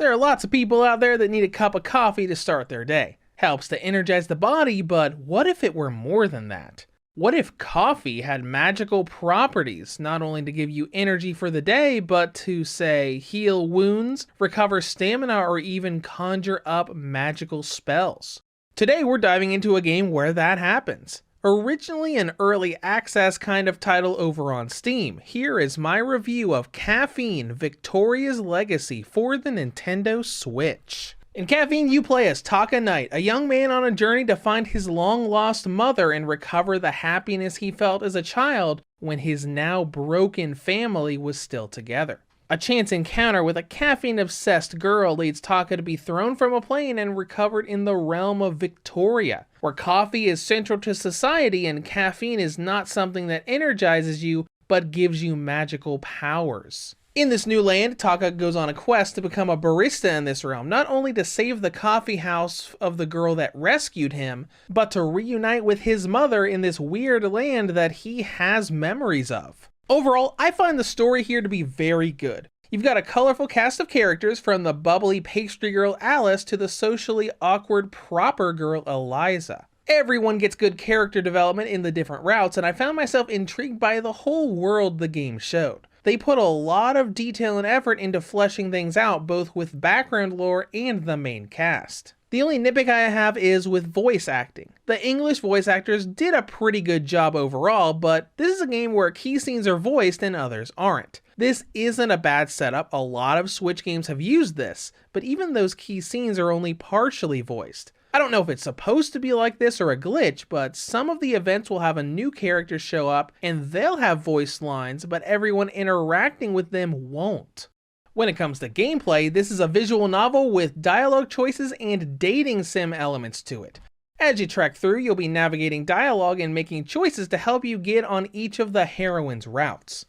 There are lots of people out there that need a cup of coffee to start their day. Helps to energize the body, but what if it were more than that? What if coffee had magical properties, not only to give you energy for the day, but to, say, heal wounds, recover stamina, or even conjure up magical spells? Today we're diving into a game where that happens. Originally an early access kind of title over on Steam, here is my review of Caffeine: Victoria's Legacy for the Nintendo Switch. In Caffeine, you play as Taka Knight, a young man on a journey to find his long-lost mother and recover the happiness he felt as a child when his now broken family was still together. A chance encounter with a caffeine-obsessed girl leads Taka to be thrown from a plane and recovered in the realm of Victoria, where coffee is central to society and caffeine is not something that energizes you, but gives you magical powers. In this new land, Taka goes on a quest to become a barista in this realm, not only to save the coffee house of the girl that rescued him, but to reunite with his mother in this weird land that he has memories of. Overall, I find the story here to be very good. You've got a colorful cast of characters, from the bubbly pastry girl Alice to the socially awkward proper girl Eliza. Everyone gets good character development in the different routes, and I found myself intrigued by the whole world the game showed. They put a lot of detail and effort into fleshing things out, both with background lore and the main cast. The only nitpick I have is with voice acting. The English voice actors did a pretty good job overall, but this is a game where key scenes are voiced and others aren't. This isn't a bad setup, a lot of Switch games have used this, but even those key scenes are only partially voiced. I don't know if it's supposed to be like this or a glitch, but some of the events will have a new character show up and they'll have voice lines, but everyone interacting with them won't. When it comes to gameplay, this is a visual novel with dialogue choices and dating sim elements to it. As you trek through, you'll be navigating dialogue and making choices to help you get on each of the heroine's routes.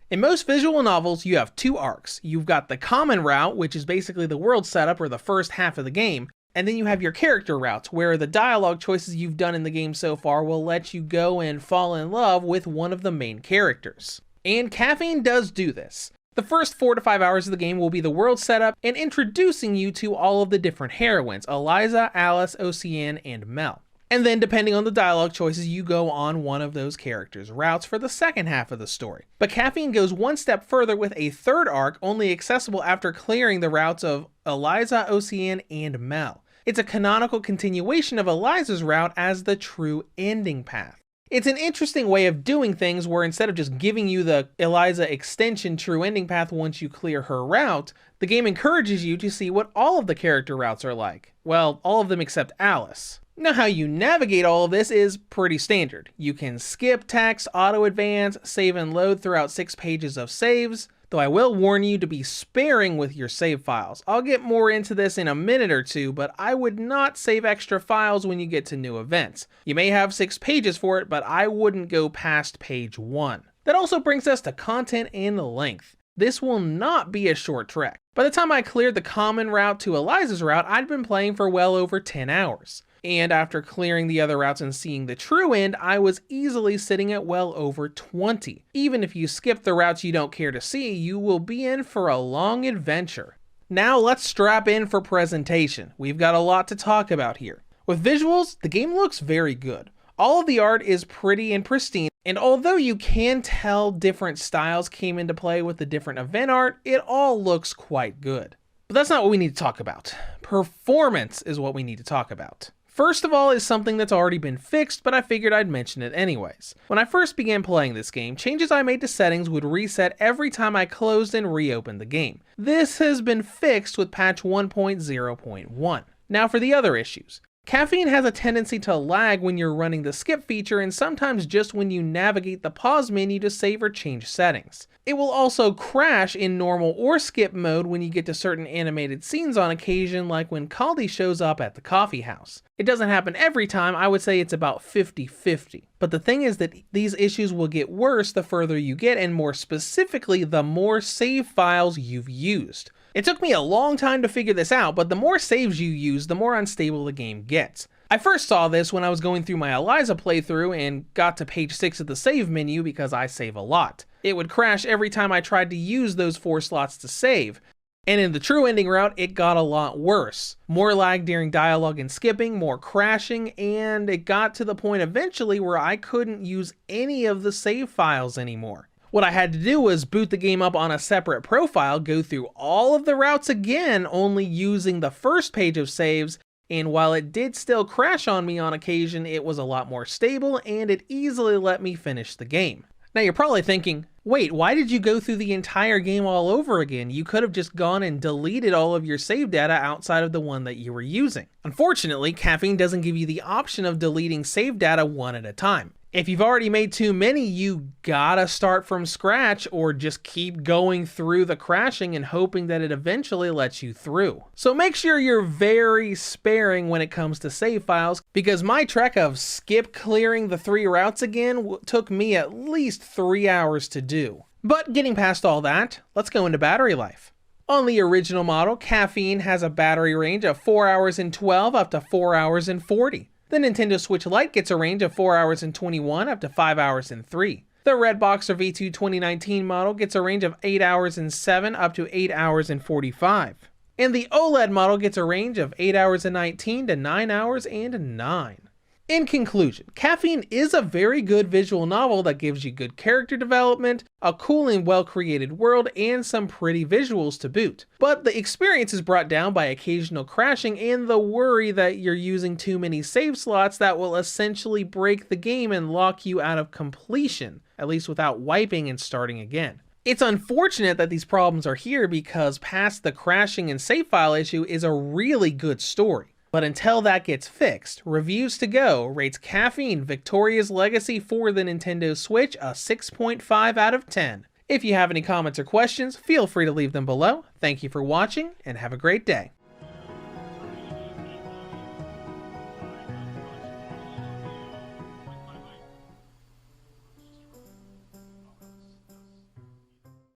In most visual novels, you have two arcs. You've got the common route, which is basically the world setup or the first half of the game, and then you have your character routes, where the dialogue choices you've done in the game so far will let you go and fall in love with one of the main characters. And Caffeine does do this. The first 4 to 5 hours of the game will be the world setup and introducing you to all of the different heroines, Eliza, Alice, Oceane, and Mel. And then depending on the dialogue choices, you go on one of those characters' routes for the second half of the story. But Caffeine goes one step further with a third arc only accessible after clearing the routes of Eliza, Oceane, and Mel. It's a canonical continuation of Eliza's route as the true ending path. It's an interesting way of doing things where instead of just giving you the Eliza extension true ending path once you clear her route, the game encourages you to see what all of the character routes are like. Well, all of them except Alice. Now, how you navigate all of this is pretty standard. You can skip text, auto-advance, save and load throughout 6 pages of saves, though I will warn you to be sparing with your save files. I'll get more into this in a minute or two, but I would not save extra files when you get to new events. You may have 6 pages for it, but I wouldn't go past page 1. That also brings us to content and length. This will not be a short trek. By the time I cleared the common route to Eliza's route, I'd been playing for well over 10 hours. And after clearing the other routes and seeing the true end, I was easily sitting at well over 20. Even if you skip the routes you don't care to see, you will be in for a long adventure. Now let's strap in for presentation. We've got a lot to talk about here. With visuals, the game looks very good. All of the art is pretty and pristine, and although you can tell different styles came into play with the different event art, it all looks quite good. But that's not what we need to talk about. Performance is what we need to talk about. First of all is something that's already been fixed, but I figured I'd mention it anyways. When I first began playing this game, changes I made to settings would reset every time I closed and reopened the game. This has been fixed with patch 1.0.1. Now for the other issues. Caffeine has a tendency to lag when you're running the skip feature and sometimes just when you navigate the pause menu to save or change settings. It will also crash in normal or skip mode when you get to certain animated scenes on occasion, like when Caldi shows up at the coffee house. It doesn't happen every time, I would say it's about 50-50. But the thing is that these issues will get worse the further you get, and more specifically, the more save files you've used. It took me a long time to figure this out, but the more saves you use, the more unstable the game gets. I first saw this when I was going through my Eliza playthrough and got to page 6 of the save menu because I save a lot. It would crash every time I tried to use those 4 slots to save. And in the true ending route, it got a lot worse. More lag during dialogue and skipping, more crashing, and it got to the point eventually where I couldn't use any of the save files anymore. What I had to do was boot the game up on a separate profile, go through all of the routes again, only using the first page of saves, and while it did still crash on me on occasion, it was a lot more stable and it easily let me finish the game. Now you're probably thinking, wait, why did you go through the entire game all over again? You could have just gone and deleted all of your save data outside of the one that you were using. Unfortunately, Caffeine doesn't give you the option of deleting save data one at a time. If you've already made too many, you gotta start from scratch or just keep going through the crashing and hoping that it eventually lets you through. So make sure you're very sparing when it comes to save files, because my trek of skip clearing the 3 routes again took me at least 3 hours to do. But getting past all that, let's go into battery life. On the original model, Caffeine has a battery range of 4 hours and 12 up to 4 hours and 40. The Nintendo Switch Lite gets a range of 4 hours and 21 up to 5 hours and 3. The Redbox or V2 2019 model gets a range of 8 hours and 7 up to 8 hours and 45. And the OLED model gets a range of 8 hours and 19 to 9 hours and 9. In conclusion, Caffeine is a very good visual novel that gives you good character development, a cool and well-created world, and some pretty visuals to boot. But the experience is brought down by occasional crashing and the worry that you're using too many save slots that will essentially break the game and lock you out of completion, at least without wiping and starting again. It's unfortunate that these problems are here because past the crashing and save file issue is a really good story. But until that gets fixed, Reviews to Go rates Caffeine Victoria's Legacy for the Nintendo Switch a 6.5 out of 10. If you have any comments or questions, feel free to leave them below. Thank you for watching, and have a great day.